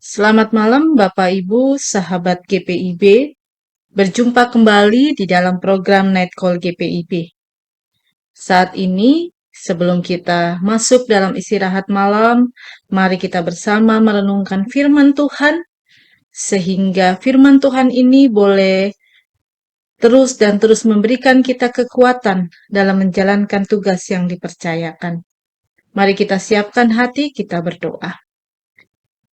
Selamat malam Bapak Ibu, sahabat GPIB. Berjumpa kembali di dalam program Night Call GPIB. Saat ini, sebelum kita masuk dalam istirahat malam, mari kita bersama merenungkan firman Tuhan, sehingga firman Tuhan ini boleh terus memberikan kita kekuatan dalam menjalankan tugas yang dipercayakan. Mari kita siapkan hati, kita berdoa.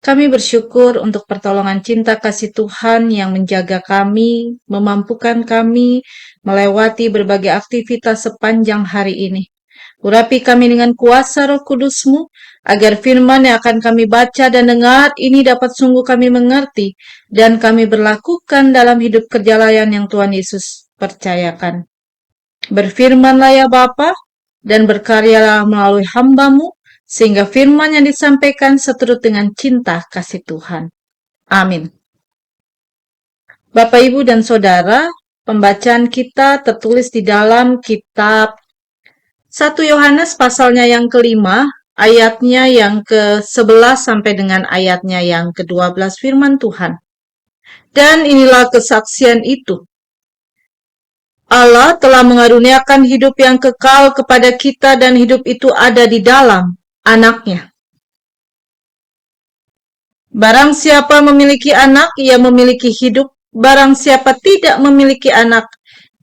Kami bersyukur untuk pertolongan cinta kasih Tuhan yang menjaga kami, memampukan kami melewati berbagai aktivitas sepanjang hari ini. Urapi kami dengan kuasa Roh Kudus-Mu, agar firman yang akan kami baca dan dengar ini dapat sungguh kami mengerti, dan kami berlakukan dalam hidup kerjalayan yang Tuhan Yesus percayakan. Berfirmanlah ya Bapa, dan berkaryalah melalui hamba-Mu, sehingga firman yang disampaikan seturut dengan cinta kasih Tuhan. Amin. Bapak, Ibu, dan Saudara, pembacaan kita tertulis di dalam kitab 1 Yohanes pasalnya yang kelima, ayatnya yang ke-11 sampai dengan ayatnya yang ke-12 firman Tuhan. Dan inilah kesaksian itu. Allah telah mengaruniakan hidup yang kekal kepada kita dan hidup itu ada di dalam Anak-Nya. Barang siapa memiliki anak, ia memiliki hidup. Barang siapa tidak memiliki anak,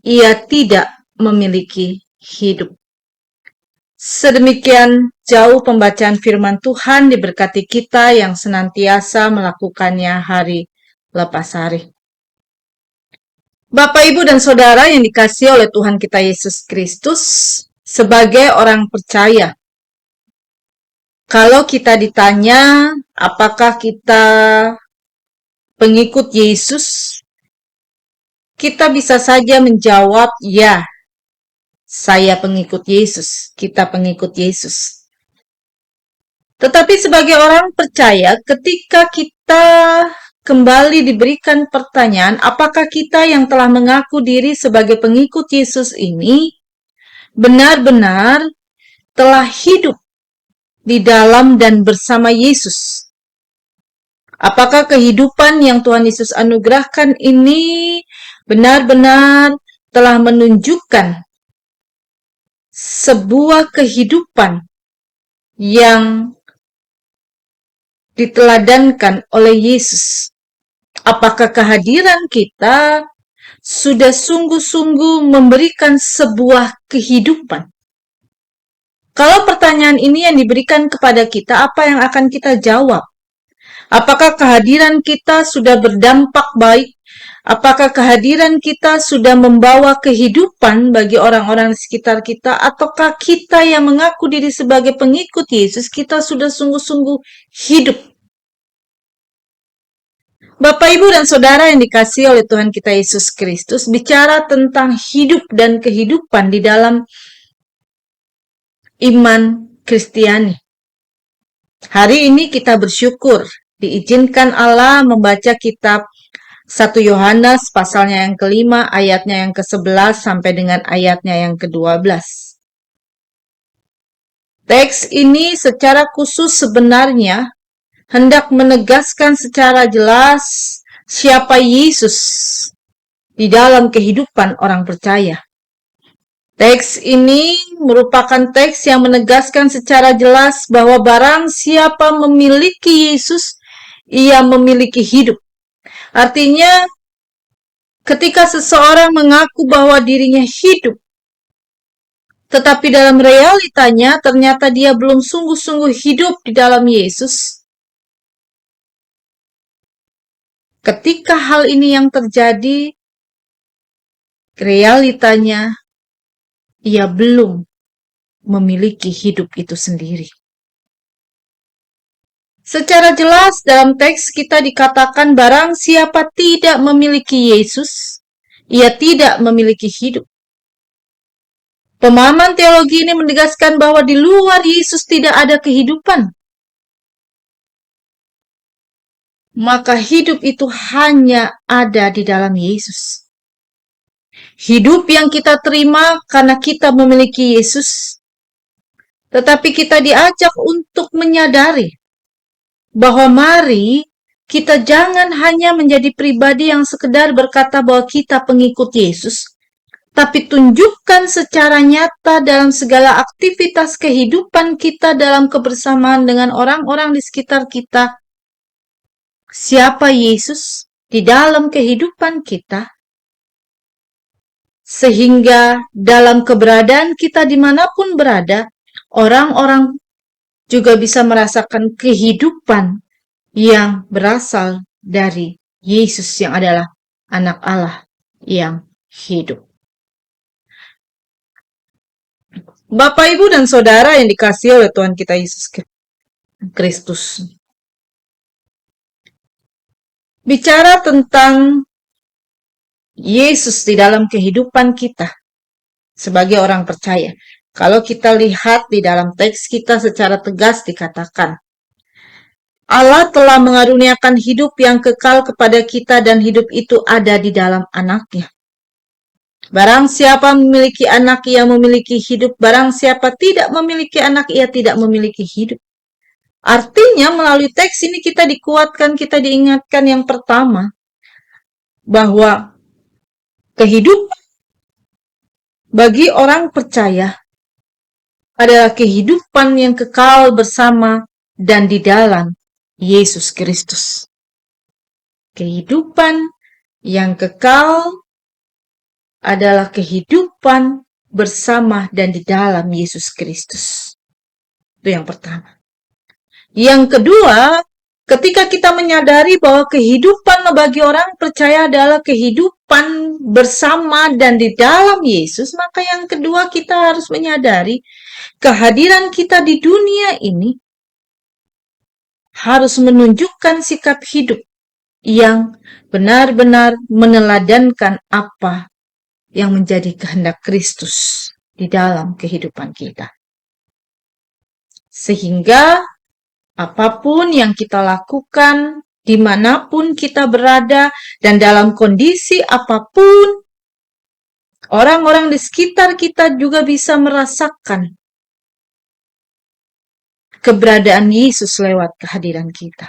ia tidak memiliki hidup. Sedemikian jauh pembacaan firman Tuhan, diberkati kita yang senantiasa melakukannya hari lepas hari. Bapak, Ibu, dan Saudara yang dikasihi oleh Tuhan kita Yesus Kristus, sebagai orang percaya, kalau kita ditanya apakah kita pengikut Yesus, kita bisa saja menjawab, ya, saya pengikut Yesus, kita pengikut Yesus. Tetapi sebagai orang percaya, ketika kita kembali diberikan pertanyaan, apakah kita yang telah mengaku diri sebagai pengikut Yesus ini benar-benar telah hidup di dalam dan bersama Yesus? Apakah kehidupan yang Tuhan Yesus anugerahkan ini benar-benar telah menunjukkan sebuah kehidupan yang diteladankan oleh Yesus? Apakah kehadiran kita sudah sungguh-sungguh memberikan sebuah kehidupan? Kalau pertanyaan ini yang diberikan kepada kita, apa yang akan kita jawab? Apakah kehadiran kita sudah berdampak baik? Apakah kehadiran kita sudah membawa kehidupan bagi orang-orang di sekitar kita? Ataukah kita yang mengaku diri sebagai pengikut Yesus, kita sudah sungguh-sungguh hidup? Bapak, Ibu, dan Saudara yang dikasihi oleh Tuhan kita Yesus Kristus, bicara tentang hidup dan kehidupan di dalam iman Kristiani. Hari ini kita bersyukur diizinkan Allah membaca kitab 1 Yohanes pasalnya yang kelima, ayatnya yang ke-11 sampai dengan ayatnya yang ke-12. Teks ini secara khusus sebenarnya hendak menegaskan secara jelas siapa Yesus di dalam kehidupan orang percaya. Teks ini merupakan teks yang menegaskan secara jeas bahwa barang siapa memiliki Yesus, ia memiliki hidup. Artinya, ketika seseorang mengaku bahwa dirinya hidup, tetapi dalam realitanya ternyata dia belum sungguh-sungguh hidup di dalam Yesus. Ketika hal ini yang terjadi, realitanya ia belum memiliki hidup itu sendiri. Secara jelas dalam teks kita dikatakan barang siapa tidak memiliki Yesus, ia tidak memiliki hidup. Pemahaman teologi ini menegaskan bahwa di luar Yesus tidak ada kehidupan. Maka hidup itu hanya ada di dalam Yesus. Hidup yang kita terima karena kita memiliki Yesus, tetapi kita diajak untuk menyadari bahwa mari Kita jangan hanya menjadi pribadi yang sekedar berkata bahwa kita pengikut Yesus, tapi tunjukkan secara nyata dalam segala aktivitas kehidupan kita dalam kebersamaan dengan orang-orang di sekitar kita. Siapa Yesus di dalam kehidupan kita? Sehingga dalam keberadaan kita dimanapun berada, orang-orang juga bisa merasakan kehidupan yang berasal dari Yesus yang adalah anak Allah yang hidup. Bapak, Ibu, dan Saudara yang dikasihi oleh Tuhan kita Yesus Kristus. Bicara tentang Yesus di dalam kehidupan kita sebagai orang percaya. Kalau kita lihat di dalam teks kita secara tegas dikatakan, Allah telah mengaruniakan hidup yang kekal kepada kita dan hidup itu ada di dalam Anaknya. Barang siapa memiliki anak, ia memiliki hidup. Barang siapa tidak memiliki anak, ia tidak memiliki hidup. Artinya melalui teks ini kita dikuatkan, kita diingatkan yang pertama, bahwa kehidupan bagi orang percaya adalah kehidupan yang kekal bersama dan di dalam Yesus Kristus. Kehidupan yang kekal adalah kehidupan bersama dan di dalam Yesus Kristus. Itu yang pertama. Yang kedua, ketika kita menyadari bahwa kehidupan bagi orang percaya adalah kehidupan bersama dan di dalam Yesus, maka yang kedua kita harus menyadari kehadiran kita di dunia ini harus menunjukkan sikap hidup yang benar-benar meneladankan apa yang menjadi kehendak Kristus di dalam kehidupan kita. Sehingga apapun yang kita lakukan, dimanapun kita berada, dan dalam kondisi apapun, orang-orang di sekitar kita juga bisa merasakan keberadaan Yesus lewat kehadiran kita.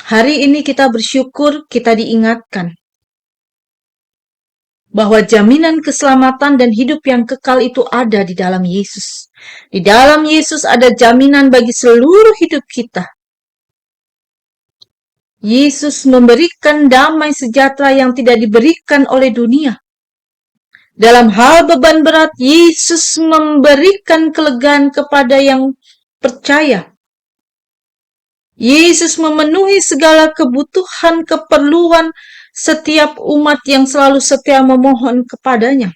Hari ini kita bersyukur, kita diingatkan bahwa jaminan keselamatan dan hidup yang kekal itu ada di dalam Yesus. Di dalam Yesus ada jaminan bagi seluruh hidup kita. Yesus memberikan damai sejahtera yang tidak diberikan oleh dunia. Dalam hal beban berat, Yesus memberikan kelegaan kepada yang percaya. Yesus memenuhi segala kebutuhan, keperluan setiap umat yang selalu setia memohon kepadanya.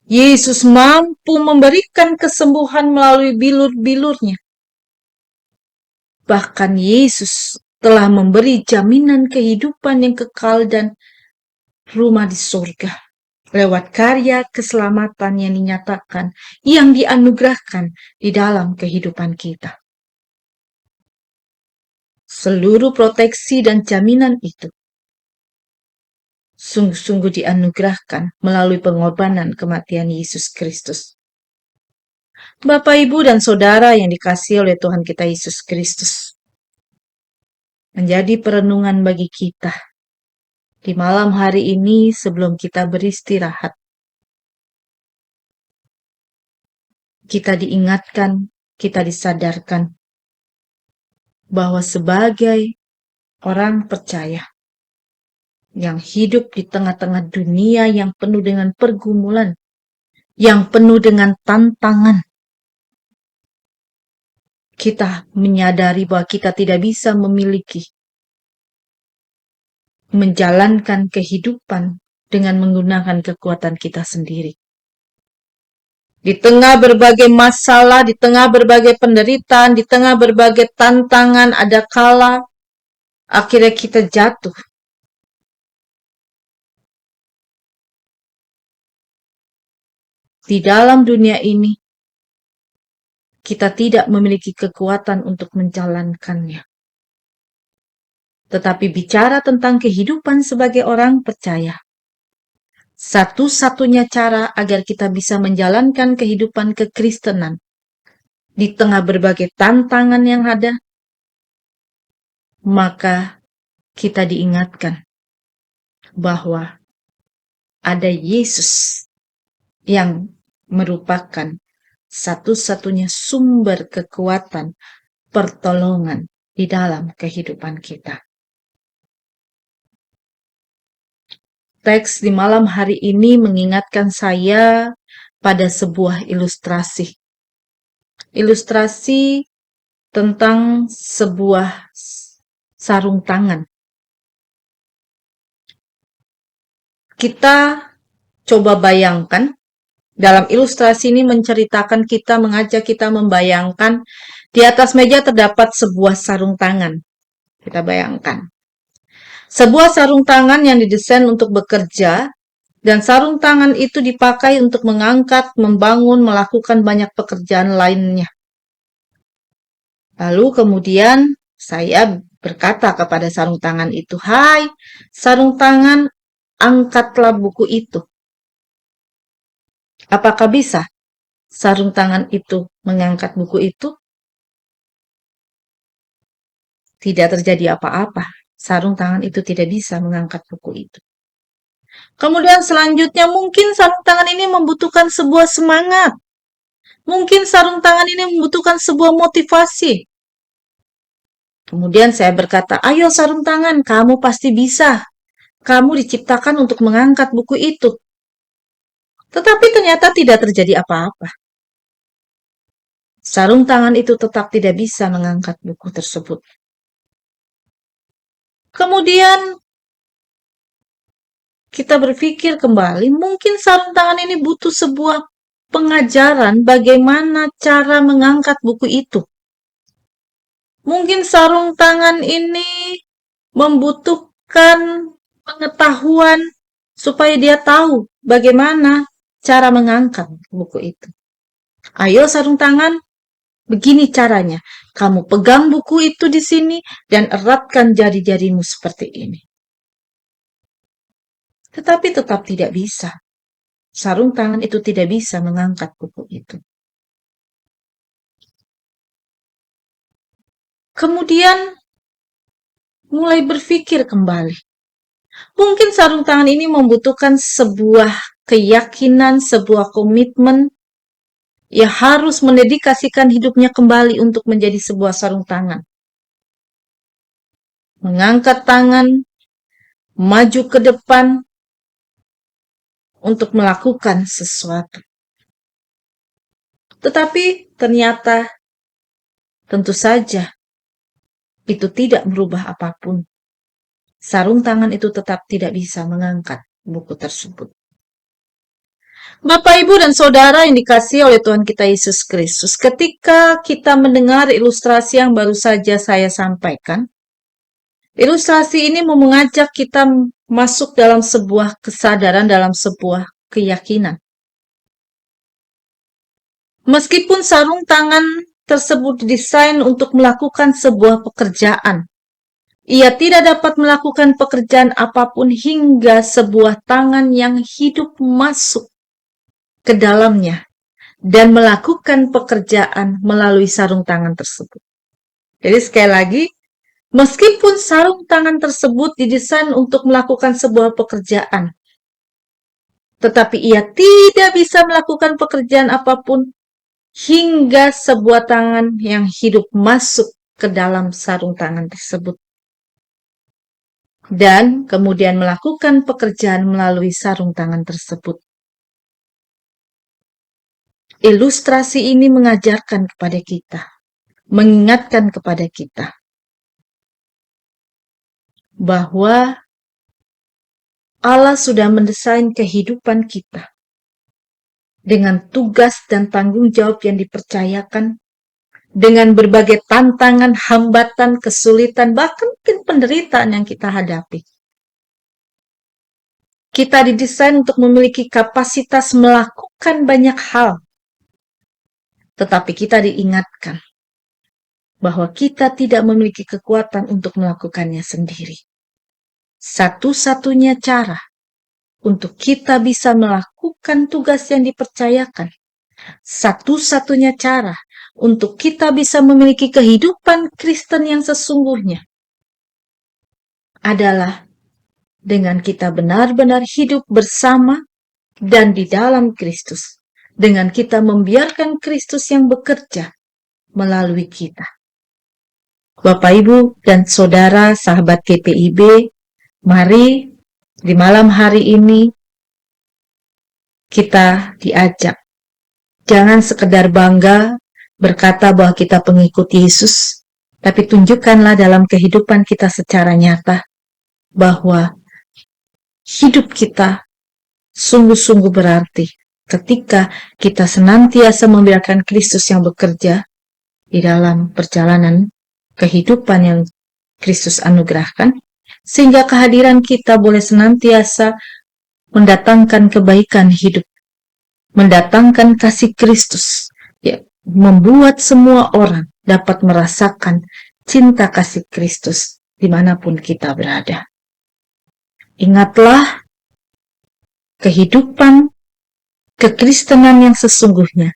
Yesus mampu memberikan kesembuhan melalui bilur-bilurnya. Bahkan Yesus telah memberi jaminan kehidupan yang kekal dan rumah di surga lewat karya keselamatan yang dinyatakan, yang dianugerahkan di dalam kehidupan kita. Seluruh proteksi dan jaminan itu sungguh-sungguh dianugerahkan melalui pengorbanan kematian Yesus Kristus. Bapak, Ibu, dan Saudara yang dikasihi oleh Tuhan kita Yesus Kristus, menjadi perenungan bagi kita di malam hari ini sebelum kita beristirahat. Kita diingatkan, kita disadarkan bahwa sebagai orang percaya yang hidup di tengah-tengah dunia yang penuh dengan pergumulan, yang penuh dengan tantangan, kita menyadari bahwa kita tidak bisa menjalankan kehidupan dengan menggunakan kekuatan kita sendiri. Di tengah berbagai masalah, di tengah berbagai penderitaan, di tengah berbagai tantangan, ada kala akhirnya kita jatuh. Di dalam dunia ini, kita tidak memiliki kekuatan untuk menjalankannya. Tetapi bicara tentang kehidupan sebagai orang percaya, satu-satunya cara agar kita bisa menjalankan kehidupan kekristenan di tengah berbagai tantangan yang ada maka kita diingatkan bahwa ada Yesus yang merupakan satu-satunya sumber kekuatan, pertolongan di dalam kehidupan kita. Teks di malam hari ini mengingatkan saya pada sebuah ilustrasi. Ilustrasi tentang sebuah sarung tangan. Kita coba bayangkan, dalam ilustrasi ini mengajak kita membayangkan di atas meja terdapat sebuah sarung tangan. Kita bayangkan. Sebuah sarung tangan yang didesain untuk bekerja, dan sarung tangan itu dipakai untuk mengangkat, membangun, melakukan banyak pekerjaan lainnya. Lalu kemudian saya berkata kepada sarung tangan itu, "Hai, sarung tangan, angkatlah buku itu." Apakah bisa sarung tangan itu mengangkat buku itu? Tidak terjadi apa-apa. Sarung tangan itu tidak bisa mengangkat buku itu. Kemudian selanjutnya mungkin sarung tangan ini membutuhkan sebuah semangat. Mungkin sarung tangan ini membutuhkan sebuah motivasi. Kemudian saya berkata, "Ayo sarung tangan, kamu pasti bisa. Kamu diciptakan untuk mengangkat buku itu." Tetapi ternyata tidak terjadi apa-apa. Sarung tangan itu tetap tidak bisa mengangkat buku tersebut. Kemudian kita berpikir kembali, mungkin sarung tangan ini butuh sebuah pengajaran bagaimana cara mengangkat buku itu. Mungkin sarung tangan ini membutuhkan pengetahuan supaya dia tahu bagaimana cara mengangkat buku itu. Ayo sarung tangan, begini caranya. Kamu pegang buku itu di sini dan eratkan jari-jarimu seperti ini. Tetapi tetap tidak bisa. Sarung tangan itu tidak bisa mengangkat buku itu. Kemudian mulai berpikir kembali. Mungkin sarung tangan ini membutuhkan sebuah keyakinan, sebuah komitmen. Ia harus mendedikasikan hidupnya kembali untuk menjadi sebuah sarung tangan. Mengangkat tangan, maju ke depan untuk melakukan sesuatu. Tetapi ternyata tentu saja itu tidak merubah apapun. Sarung tangan itu tetap tidak bisa mengangkat buku tersebut. Bapak, Ibu, dan Saudara yang dikasihi oleh Tuhan kita Yesus Kristus, ketika kita mendengar ilustrasi yang baru saja saya sampaikan, ilustrasi ini mengajak kita masuk dalam sebuah kesadaran, dalam sebuah keyakinan. Meskipun sarung tangan tersebut didesain untuk melakukan sebuah pekerjaan, ia tidak dapat melakukan pekerjaan apapun hingga sebuah tangan yang hidup masuk ke dalamnya dan melakukan pekerjaan melalui sarung tangan tersebut. Jadi sekali lagi, meskipun sarung tangan tersebut didesain untuk melakukan sebuah pekerjaan, tetapi ia tidak bisa melakukan pekerjaan apapun hingga sebuah tangan yang hidup masuk ke dalam sarung tangan tersebut dan kemudian melakukan pekerjaan melalui sarung tangan tersebut. Ilustrasi ini mengajarkan kepada kita, mengingatkan kepada kita bahwa Allah sudah mendesain kehidupan kita dengan tugas dan tanggung jawab yang dipercayakan, dengan berbagai tantangan, hambatan, kesulitan, bahkan mungkin penderitaan yang kita hadapi. Kita didesain untuk memiliki kapasitas melakukan banyak hal, tetapi kita diingatkan bahwa kita tidak memiliki kekuatan untuk melakukannya sendiri. Satu-satunya cara untuk kita bisa melakukan tugas yang dipercayakan, satu-satunya cara untuk kita bisa memiliki kehidupan Kristen yang sesungguhnya, adalah dengan kita benar-benar hidup bersama dan di dalam Kristus. Dengan kita membiarkan Kristus yang bekerja melalui kita. Bapak, Ibu, dan Saudara, sahabat GPIB, mari di malam hari ini kita diajak. Jangan sekedar bangga berkata bahwa kita pengikut Yesus, tapi tunjukkanlah dalam kehidupan kita secara nyata bahwa hidup kita sungguh-sungguh berarti ketika kita senantiasa membiarkan Kristus yang bekerja di dalam perjalanan kehidupan yang Kristus anugerahkan, sehingga kehadiran kita boleh senantiasa mendatangkan kebaikan hidup, mendatangkan kasih Kristus, ya, membuat semua orang dapat merasakan cinta kasih Kristus dimanapun kita berada. Ingatlah, kehidupan kekristenan yang sesungguhnya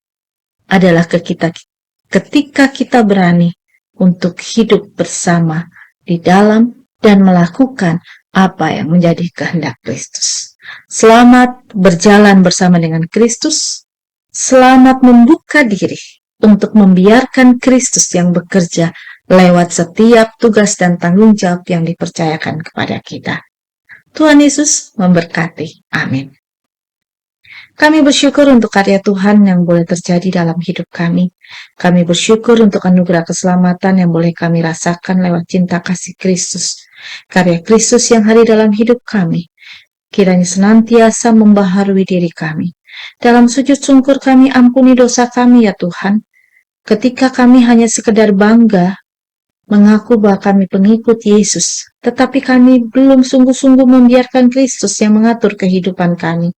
adalah ketika kita berani untuk hidup bersama di dalam dan melakukan apa yang menjadi kehendak Kristus. Selamat berjalan bersama dengan Kristus. Selamat membuka diri untuk membiarkan Kristus yang bekerja lewat setiap tugas dan tanggung jawab yang dipercayakan kepada kita. Tuhan Yesus memberkati. Amin. Kami bersyukur untuk karya Tuhan yang boleh terjadi dalam hidup kami. Kami bersyukur untuk anugerah keselamatan yang boleh kami rasakan lewat cinta kasih Kristus. Karya Kristus yang hadir dalam hidup kami, kiranya senantiasa membaharui diri kami. Dalam sujud syukur kami, ampuni dosa kami ya Tuhan. Ketika kami hanya sekedar bangga mengaku bahwa kami pengikut Yesus, tetapi kami belum sungguh-sungguh membiarkan Kristus yang mengatur kehidupan kami.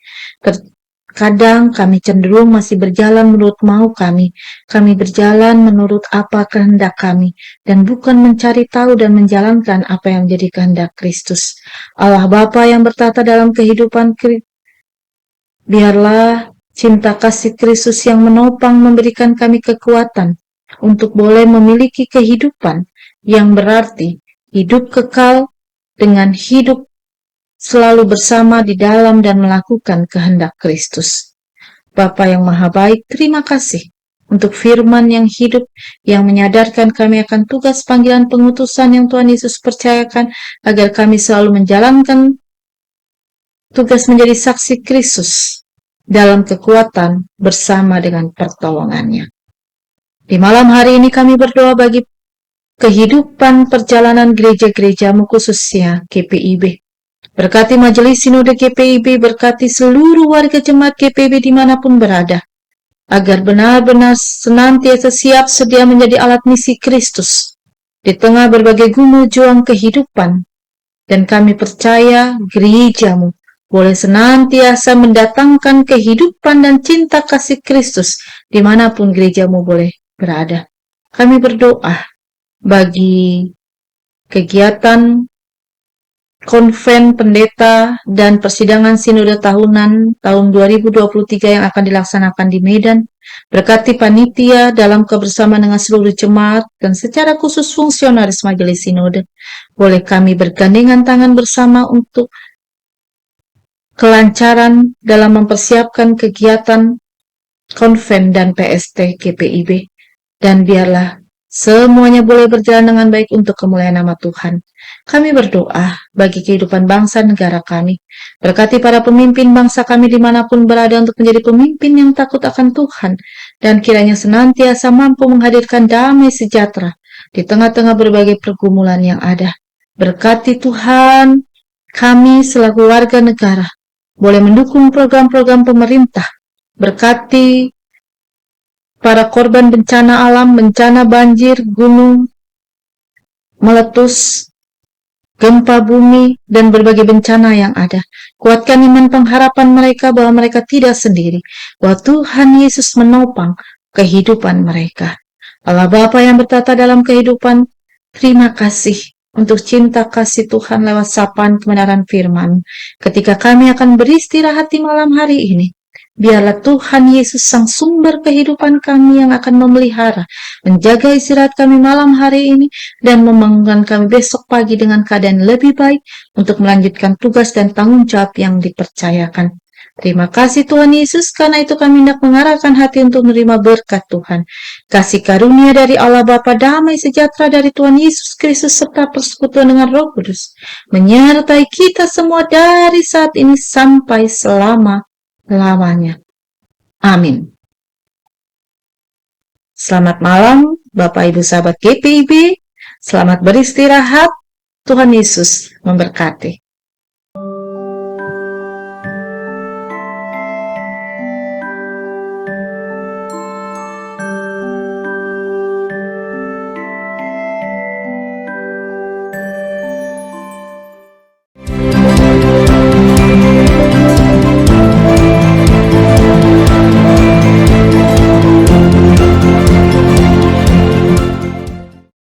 Kadang kami cenderung masih berjalan menurut mau kami berjalan menurut apa kehendak kami, dan bukan mencari tahu dan menjalankan apa yang menjadi kehendak Kristus. Allah Bapa yang bertata dalam kehidupan, biarlah cinta kasih Kristus yang menopang memberikan kami kekuatan untuk boleh memiliki kehidupan yang berarti, hidup kekal dengan hidup selalu bersama di dalam dan melakukan kehendak Kristus. Bapa yang Maha Baik, terima kasih untuk firman yang hidup, yang menyadarkan kami akan tugas panggilan pengutusan yang Tuhan Yesus percayakan, agar kami selalu menjalankan tugas menjadi saksi Kristus dalam kekuatan bersama dengan pertolongannya. Di malam hari ini kami berdoa bagi kehidupan perjalanan gereja-gerejamu, khususnya GPIB. Berkati majelis sinode GPIB, berkati seluruh warga jemaat GPIB dimanapun berada, agar benar-benar senantiasa siap sedia menjadi alat misi Kristus di tengah berbagai gumul juang kehidupan. Dan kami percaya gerejamu boleh senantiasa mendatangkan kehidupan dan cinta kasih Kristus dimanapun gerejamu boleh berada. Kami berdoa bagi kegiatan konven pendeta dan persidangan sinode tahunan tahun 2023 yang akan dilaksanakan di Medan. Berkati panitia dalam kebersamaan dengan seluruh jemaat dan secara khusus fungsionaris majelis sinode. Boleh kami bergandengan tangan bersama untuk kelancaran dalam mempersiapkan kegiatan konven dan PST GPIB. Dan biarlah semuanya boleh berjalan dengan baik untuk kemuliaan nama Tuhan. Kami berdoa bagi kehidupan bangsa negara kami. Berkati para pemimpin bangsa kami dimanapun berada untuk menjadi pemimpin yang takut akan Tuhan, dan kiranya senantiasa mampu menghadirkan damai sejahtera di tengah-tengah berbagai pergumulan yang ada. Berkati Tuhan, kami selaku warga negara boleh mendukung program-program pemerintah. Berkati para korban bencana alam, bencana banjir, gunung meletus, gempa bumi, dan berbagai bencana yang ada. Kuatkan iman pengharapan mereka bahwa mereka tidak sendiri, bahwa Tuhan Yesus menopang kehidupan mereka. Allah Bapa yang bertata dalam kehidupan, terima kasih untuk cinta kasih Tuhan lewat sapaan kebenaran firman. Ketika kami akan beristirahat di malam hari ini, Biarlah Tuhan Yesus Sang Sumber kehidupan kami yang akan memelihara, menjaga istirahat kami malam hari ini, dan membangunkan kami besok pagi dengan keadaan lebih baik untuk melanjutkan tugas dan tanggung jawab yang dipercayakan. Terima kasih Tuhan Yesus, karena itu kami hendak mengarahkan hati untuk menerima berkat Tuhan. Kasih karunia dari Allah Bapa, damai sejahtera dari Tuhan Yesus Kristus, serta persekutuan dengan Roh Kudus, menyertai kita semua dari saat ini sampai selama-lamanya. Amin. Selamat malam, Bapak Ibu sahabat GPIB. Selamat beristirahat. Tuhan Yesus memberkati.